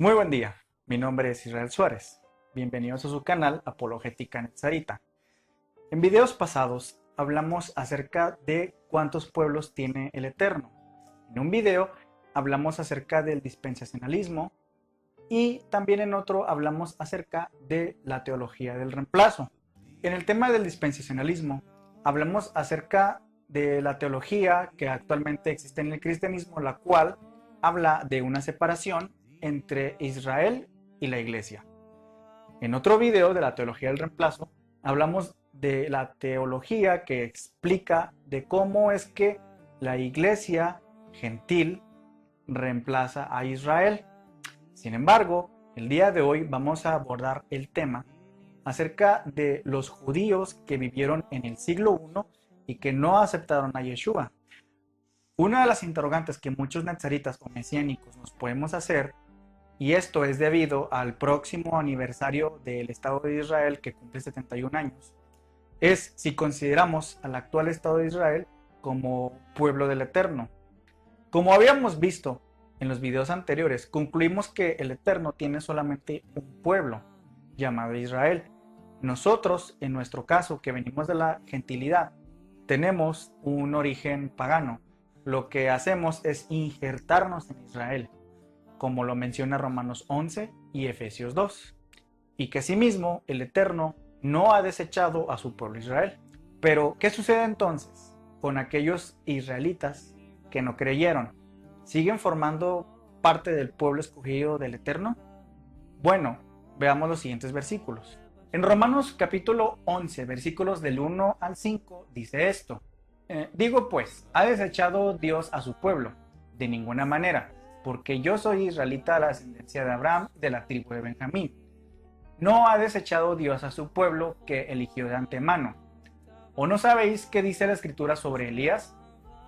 Muy buen día, mi nombre es Israel Suárez. Bienvenidos a su canal Apologética Netzarita. En videos pasados hablamos acerca de cuántos pueblos tiene el Eterno. En un video hablamos acerca del dispensacionalismo y también en otro hablamos acerca de la teología del reemplazo. En el tema del dispensacionalismo hablamos acerca de la teología que actualmente existe en el cristianismo, la cual habla de una separación entre Israel y la iglesia. En otro video de la teología del reemplazo hablamos de la teología que explica de cómo es que la iglesia gentil reemplaza a Israel. Sin embargo, el día de hoy vamos a abordar el tema acerca de los judíos que vivieron en el siglo I y que no aceptaron a Yeshua. Una de las interrogantes que muchos nazaritas o mesiánicos nos podemos hacer, y esto es debido al próximo aniversario del Estado de Israel que cumple 71 años, es si consideramos al actual Estado de Israel como pueblo del Eterno. Como habíamos visto en los videos anteriores, concluimos que el Eterno tiene solamente un pueblo llamado Israel. Nosotros, en nuestro caso, que venimos de la gentilidad, tenemos un origen pagano. Lo que hacemos es injertarnos en Israel, como lo menciona Romanos 11 y Efesios 2, y que asimismo el Eterno no ha desechado a su pueblo Israel. Pero, ¿qué sucede entonces con aquellos israelitas que no creyeron? ¿Siguen formando parte del pueblo escogido del Eterno? Bueno, veamos los siguientes versículos. En Romanos capítulo 11, versículos del 1 al 5, dice esto. Digo pues, ¿ha desechado Dios a su pueblo? De ninguna manera, porque yo soy israelita de la descendencia de Abraham, de la tribu de Benjamín. No ha desechado Dios a su pueblo que eligió de antemano. ¿O no sabéis qué dice la Escritura sobre Elías?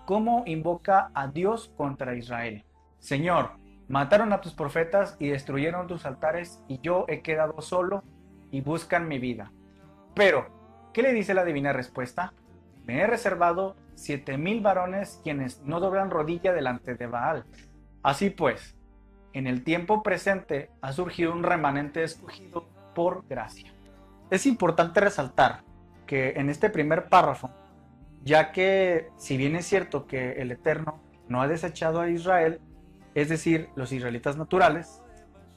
¿Cómo invoca a Dios contra Israel? Señor, mataron a tus profetas y destruyeron tus altares, y yo he quedado solo y buscan mi vida. Pero, ¿qué le dice la divina respuesta? Me he reservado 7,000 varones quienes no doblan rodilla delante de Baal. Así pues, en el tiempo presente ha surgido un remanente escogido por gracia. Es importante resaltar que en este primer párrafo, ya que si bien es cierto que el Eterno no ha desechado a Israel, es decir, los israelitas naturales,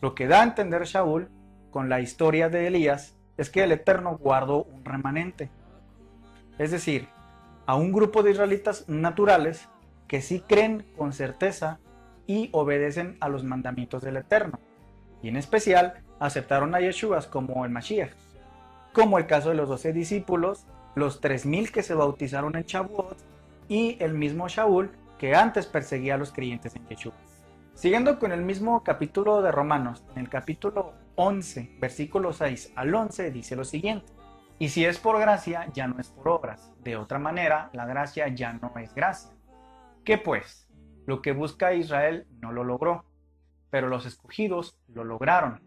lo que da a entender Shaul con la historia de Elías es que el Eterno guardó un remanente, es decir, a un grupo de israelitas naturales que sí creen con certeza y obedecen a los mandamientos del Eterno, y en especial aceptaron a Yeshua como el Mashiach, como el caso de los 12 discípulos, los 3,000 que se bautizaron en Shavuot y el mismo Shaul que antes perseguía a los creyentes en Yeshua. Siguiendo con el mismo capítulo de Romanos, en el capítulo 11, versículo 6 al 11, dice lo siguiente. Y si es por gracia, ya no es por obras. De otra manera, la gracia ya no es gracia. ¿Qué pues? Lo que busca Israel no lo logró, pero los escogidos lo lograron,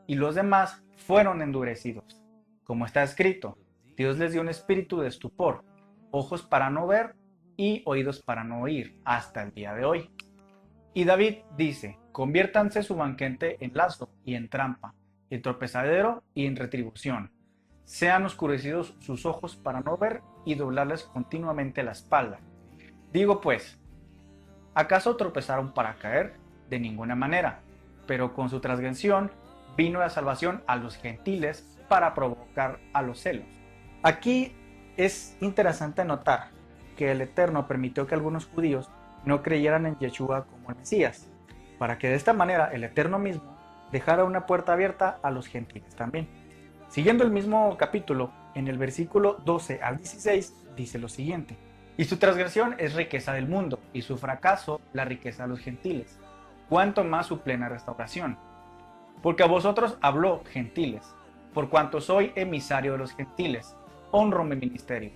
y los demás fueron endurecidos. Como está escrito, Dios les dio un espíritu de estupor, ojos para no ver y oídos para no oír, hasta el día de hoy. Y David dice, conviértanse su banquete en lazo y en trampa, en tropezadero y en retribución. Sean oscurecidos sus ojos para no ver y doblarles continuamente la espalda. Digo pues, ¿acaso tropezaron para caer? De ninguna manera, pero con su transgresión vino la salvación a los gentiles para provocar a los celos. Aquí es interesante notar que el Eterno permitió que algunos judíos no creyeran en Yeshua como el Mesías, para que de esta manera el Eterno mismo dejara una puerta abierta a los gentiles también. Siguiendo el mismo capítulo, en el versículo 12 al 16, dice lo siguiente. Y su transgresión es riqueza del mundo, y su fracaso la riqueza de los gentiles. Cuanto más su plena restauración. Porque a vosotros habló gentiles, por cuanto soy emisario de los gentiles, honro mi ministerio.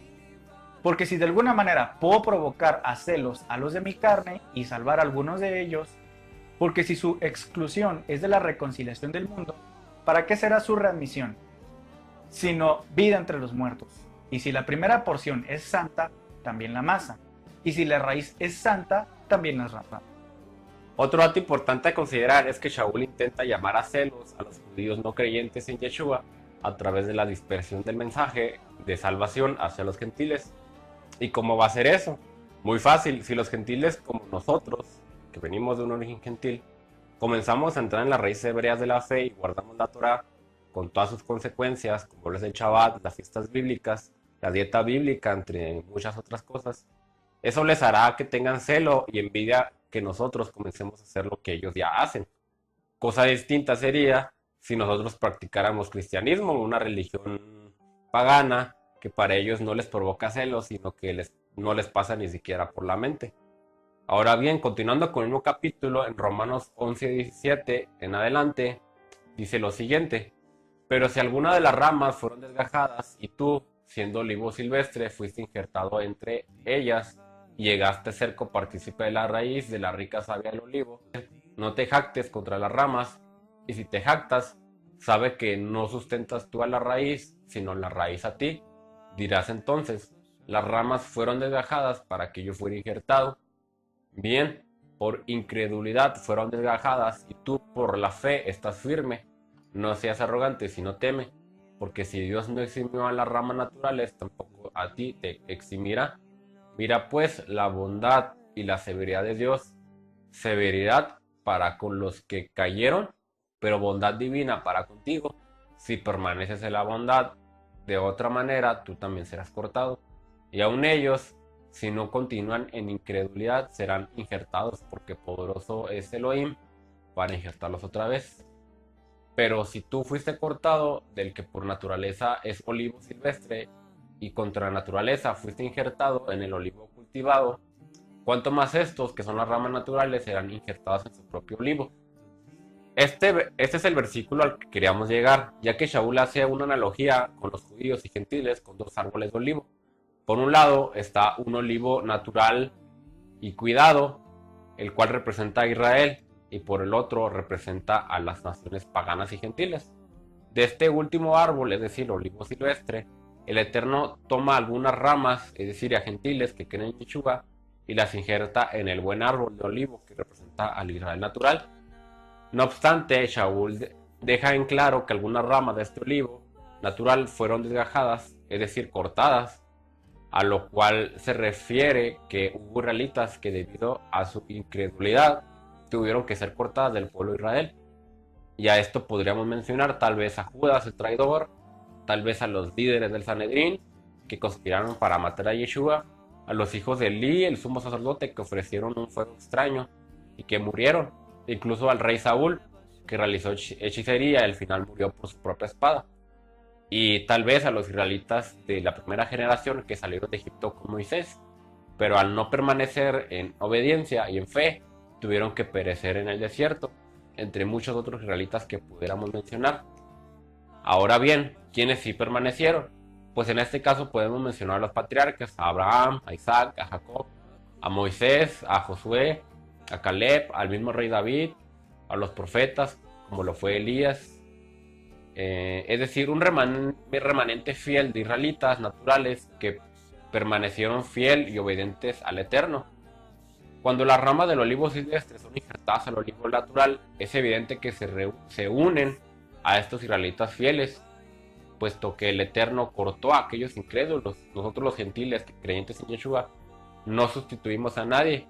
Porque si de alguna manera puedo provocar a celos a los de mi carne y salvar a algunos de ellos, porque si su exclusión es de la reconciliación del mundo, ¿para qué será su readmisión? Sino vida entre los muertos. Y si la primera porción es santa, también la masa. Y si la raíz es santa, también las ramas. Otro dato importante a considerar es que Shaul intenta llamar a celos a los judíos no creyentes en Yeshua a través de la dispersión del mensaje de salvación hacia los gentiles. ¿Y cómo va a ser eso? Muy fácil, si los gentiles como nosotros, que venimos de un origen gentil, comenzamos a entrar en las raíces hebreas de la fe y guardamos la Torah con todas sus consecuencias, como es el Shabbat, las fiestas bíblicas, la dieta bíblica, entre muchas otras cosas, eso les hará que tengan celo y envidia que nosotros comencemos a hacer lo que ellos ya hacen. Cosa distinta sería si nosotros practicáramos cristianismo, una religión pagana que para ellos no les provoca celos, sino que no les pasa ni siquiera por la mente. Ahora bien, continuando con el mismo capítulo, en Romanos 11:17 en adelante, dice lo siguiente: pero si alguna de las ramas fueron desgajadas y tú, siendo olivo silvestre, fuiste injertado entre ellas y llegaste a ser copartícipe de la raíz de la rica savia del olivo, no te jactes contra las ramas, y si te jactas, sabe que no sustentas tú a la raíz, sino la raíz a ti. Dirás entonces: las ramas fueron desgajadas para que yo fuera injertado. Bien, por incredulidad fueron desgajadas, y tú por la fe estás firme. No seas arrogante, sino teme, porque si Dios no eximió a las ramas naturales, tampoco a ti te eximirá. Mira pues la bondad y la severidad de Dios: severidad para con los que cayeron, pero bondad divina para contigo. Si permaneces en la bondad, de otra manera tú también serás cortado. Y aun ellos, si no continúan en incredulidad, serán injertados, porque poderoso es Elohim para injertarlos otra vez. Pero si tú fuiste cortado del que por naturaleza es olivo silvestre, y contra naturaleza fuiste injertado en el olivo cultivado, cuanto más estos, que son las ramas naturales, serán injertados en su propio olivo. Este es el versículo al que queríamos llegar, ya que Shaul hace una analogía con los judíos y gentiles con dos árboles de olivo. Por un lado está un olivo natural y cuidado, el cual representa a Israel, y por el otro representa a las naciones paganas y gentiles. De este último árbol, es decir, olivo silvestre, el Eterno toma algunas ramas, es decir, a gentiles que creen en Yeshua, y las injerta en el buen árbol de olivo que representa al Israel natural. No obstante, Shaul deja en claro que algunas ramas de este olivo natural fueron desgajadas, es decir, cortadas, a lo cual se refiere que hubo israelitas que debido a su incredulidad tuvieron que ser cortadas del pueblo de Israel. Y a esto podríamos mencionar tal vez a Judas el traidor, tal vez a los líderes del Sanedrín que conspiraron para matar a Yeshua, a los hijos de Elí, el sumo sacerdote, que ofrecieron un fuego extraño y que murieron, incluso al rey Saúl, que realizó hechicería y al final murió por su propia espada. Y tal vez a los israelitas de la primera generación que salieron de Egipto con Moisés, pero al no permanecer en obediencia y en fe, tuvieron que perecer en el desierto, entre muchos otros israelitas que pudiéramos mencionar. Ahora bien, ¿quiénes sí permanecieron? Pues en este caso podemos mencionar a los patriarcas: a Abraham, a Isaac, a Jacob, a Moisés, a Josué, a Caleb, al mismo rey David, a los profetas, como lo fue Elías. Es decir, un remanente fiel de israelitas naturales que permanecieron fiel y obedientes al Eterno. Cuando las ramas del olivo silvestre son injertadas al olivo natural, es evidente que se unen a estos israelitas fieles, puesto que el Eterno cortó a aquellos incrédulos. Nosotros los gentiles creyentes en Yeshua no sustituimos a nadie,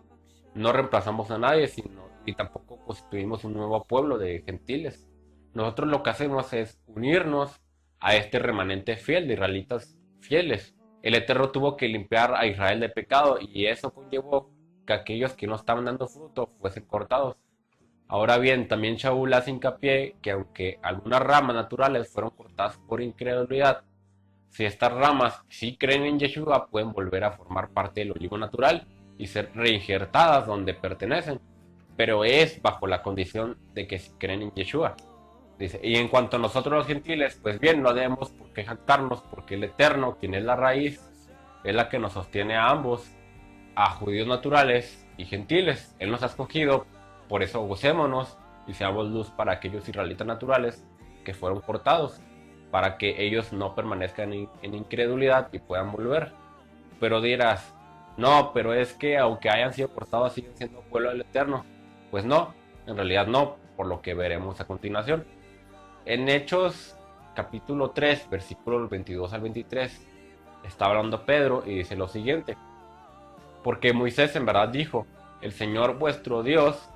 no reemplazamos a nadie, ni tampoco constituimos un nuevo pueblo de gentiles. Nosotros lo que hacemos es unirnos a este remanente fiel de israelitas fieles. El Eterno tuvo que limpiar a Israel de pecado, y eso conllevó que aquellos que no estaban dando fruto fuesen cortados. Ahora bien, también Shaul hace hincapié que aunque algunas ramas naturales fueron cortadas por incredulidad, si estas ramas sí creen en Yeshua, pueden volver a formar parte del olivo natural y ser reinjertadas donde pertenecen, pero es bajo la condición de que sí creen en Yeshua. Dice: y en cuanto a nosotros los gentiles, pues bien, no debemos por qué jactarnos, porque el Eterno, quien es la raíz, es la que nos sostiene a ambos, a judíos naturales y gentiles. Él nos ha escogido, por eso gocémonos y seamos luz para aquellos israelitas naturales que fueron cortados, para que ellos no permanezcan en incredulidad y puedan volver. Pero dirás: no, pero es que aunque hayan sido cortados, siguen siendo pueblo del Eterno. Pues no, en realidad no, por lo que veremos a continuación. En Hechos capítulo 3, versículos 22 al 23, está hablando Pedro y dice lo siguiente: porque Moisés en verdad dijo, el Señor vuestro Dios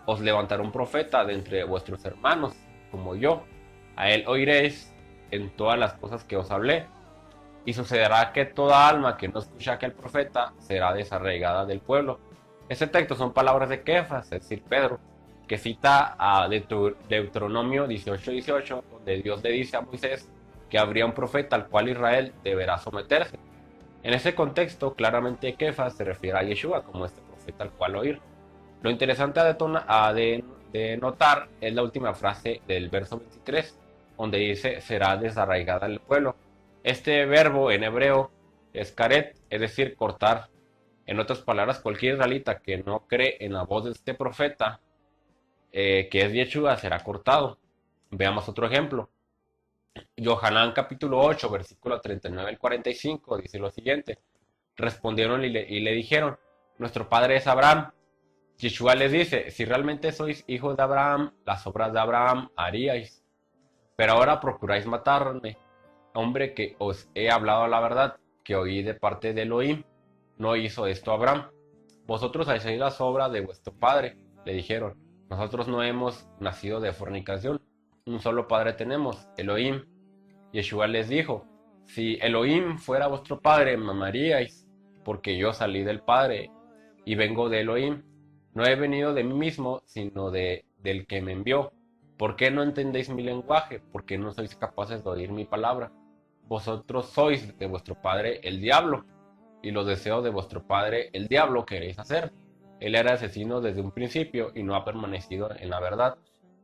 os levantará un profeta de entre vuestros hermanos, como yo. A él oiréis en todas las cosas que os hablé. Y sucederá que toda alma que no escucha a aquel profeta será desarraigada del pueblo. Este texto son palabras de Kefas, es decir, Pedro, que cita a Deuteronomio 18:18, donde Dios le dice a Moisés que habría un profeta al cual Israel deberá someterse. En ese contexto, claramente Kefas se refiere a Yeshua como este profeta al cual oír. Lo interesante de notar es la última frase del verso 23, donde dice será desarraigada el pueblo. Este verbo en hebreo es karet, es decir, cortar. En otras palabras, cualquier israelita que no cree en la voz de este profeta, que es Yeshua, será cortado. Veamos otro ejemplo. Yohanan capítulo 8, versículo 39 al 45, dice lo siguiente. Respondieron y le dijeron, nuestro padre es Abraham. Yeshua les dice, si realmente sois hijos de Abraham, las obras de Abraham haríais. Pero ahora procuráis matarme, hombre que os he hablado la verdad, que oí de parte de Elohim. No hizo esto Abraham. Vosotros hacéis las obras de vuestro padre, le dijeron. Nosotros no hemos nacido de fornicación. Un solo padre tenemos, Elohim. Yeshua les dijo, si Elohim fuera vuestro padre, me amaríais, porque yo salí del Padre y vengo de Elohim. No he venido de mí mismo, sino del que me envió. ¿Por qué no entendéis mi lenguaje? ¿Por qué no sois capaces de oír mi palabra? Vosotros sois de vuestro padre el diablo, y los deseos de vuestro padre el diablo queréis hacer. Él era asesino desde un principio y no ha permanecido en la verdad,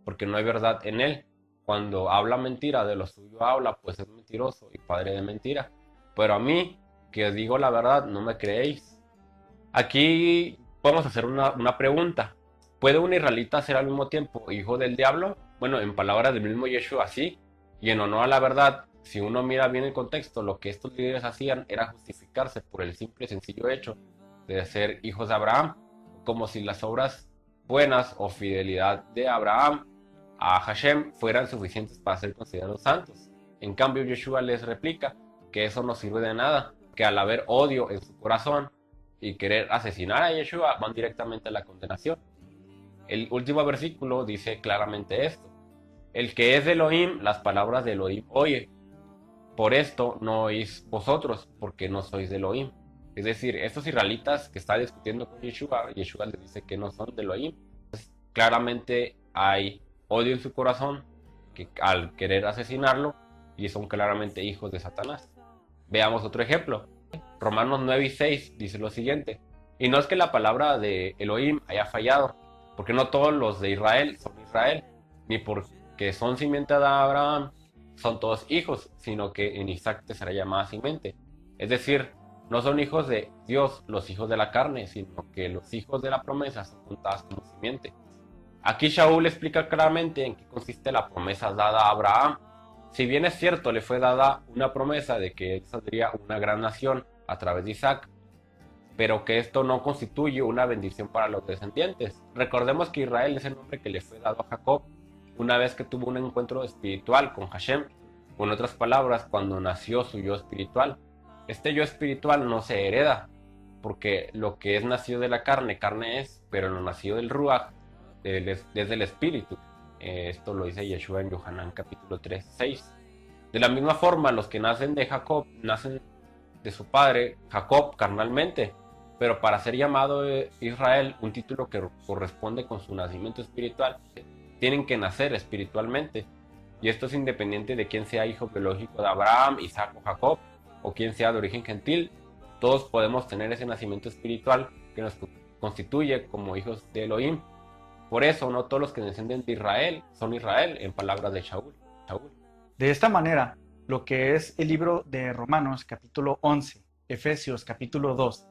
porque no hay verdad en él. Cuando habla mentira, de lo suyo habla, pues es mentiroso y padre de mentira. Pero a mí, que os digo la verdad, no me creéis. Aquí podemos hacer una pregunta. ¿Puede un israelita ser al mismo tiempo hijo del diablo? Bueno, en palabras del mismo Yeshua, sí. Y en honor a la verdad, si uno mira bien el contexto, lo que estos líderes hacían era justificarse por el simple y sencillo hecho de ser hijos de Abraham, como si las obras buenas o fidelidad de Abraham a Hashem fueran suficientes para ser considerados santos. En cambio, Yeshua les replica que eso no sirve de nada, que al haber odio en su corazón y querer asesinar a Yeshua van directamente a la condenación. El último versículo dice claramente esto: el que es de Elohim, las palabras de Elohim oye. Por esto no oís vosotros, porque no sois de Elohim. Es decir, estos israelitas que están discutiendo con Yeshua, Yeshua les dice que no son de Elohim. Entonces, claramente hay odio en su corazón que al querer asesinarlo, y son claramente hijos de Satanás. Veamos otro ejemplo. Romanos 9:6 dice lo siguiente: y no es que la palabra de Elohim haya fallado, porque no todos los de Israel son Israel, ni porque son simiente de Abraham son todos hijos, sino que en Isaac te será llamada simiente. Es decir, no son hijos de Dios los hijos de la carne, sino que los hijos de la promesa son contados como simiente. Aquí Shaul explica claramente en qué consiste la promesa dada a Abraham. Si bien es cierto, le fue dada una promesa de que él saldría una gran nación a través de Isaac, pero que esto no constituye una bendición para los descendientes. Recordemos que Israel es el nombre que le fue dado a Jacob una vez que tuvo un encuentro espiritual con Hashem, con otras palabras, cuando nació su yo espiritual. Este yo espiritual no se hereda, porque lo que es nacido de la carne, carne es, pero lo nacido del Ruach, desde el espíritu. Esto lo dice Yeshua en Yohanan capítulo 3:6. De la misma forma, los que nacen de Jacob, nacen de su padre, Jacob, carnalmente, pero para ser llamado Israel, un título que corresponde con su nacimiento espiritual, tienen que nacer espiritualmente, y esto es independiente de quién sea hijo biológico de Abraham, Isaac o Jacob, o quién sea de origen gentil. Todos podemos tener ese nacimiento espiritual que nos constituye como hijos de Elohim. Por eso no todos los que descienden de Israel son Israel, en palabras de Shaul. De esta manera, lo que es el libro de Romanos capítulo 11, Efesios capítulo 2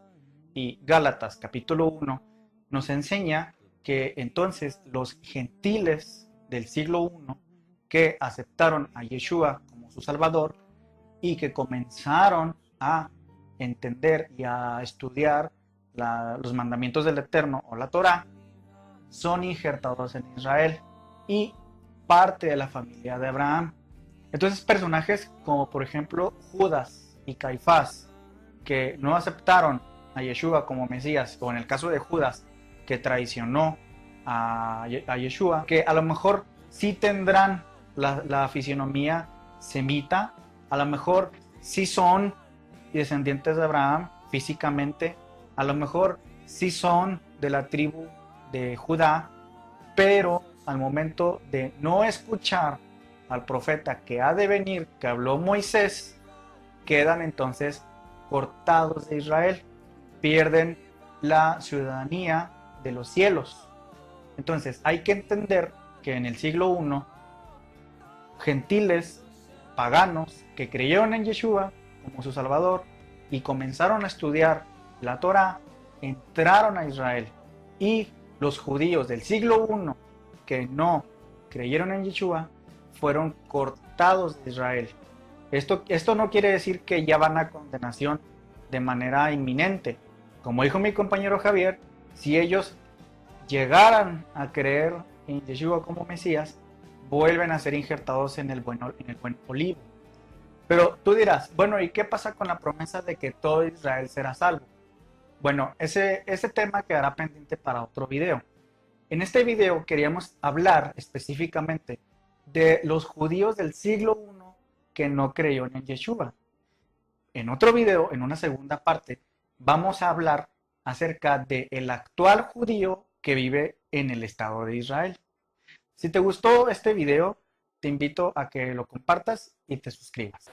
y Gálatas capítulo 1 nos enseña que entonces los gentiles del siglo I que aceptaron a Yeshua como su Salvador y que comenzaron a entender y a estudiar los mandamientos del Eterno o la Torá, son injertados en Israel y parte de la familia de Abraham. Entonces personajes como por ejemplo Judas y Caifás, que no aceptaron a Yeshua como Mesías, o en el caso de Judas, que traicionó a Yeshua, que a lo mejor sí tendrán la fisionomía semita, a lo mejor sí son descendientes de Abraham físicamente, a lo mejor sí son de la tribu de Judá, pero al momento de no escuchar al profeta que ha de venir, que habló Moisés, quedan entonces cortados de Israel, pierden la ciudadanía de los cielos. Entonces hay que entender que en el siglo I, gentiles paganos que creyeron en Yeshua como su Salvador y comenzaron a estudiar la Torá, entraron a Israel, y los judíos del siglo I que no creyeron en Yeshua fueron cortados de Israel. Esto no quiere decir que ya van a condenación de manera inminente. Como dijo mi compañero Javier, si ellos llegaran a creer en Yeshua como Mesías, vuelven a ser injertados en el buen olivo. Pero tú dirás, bueno, ¿y qué pasa con la promesa de que todo Israel será salvo? Bueno, ese tema quedará pendiente para otro video. En este video queríamos hablar específicamente de los judíos del siglo I que no creyeron en Yeshua. En otro video, en una segunda parte, vamos a hablar acerca del actual judío que vive en el Estado de Israel. Si te gustó este video, te invito a que lo compartas y te suscribas.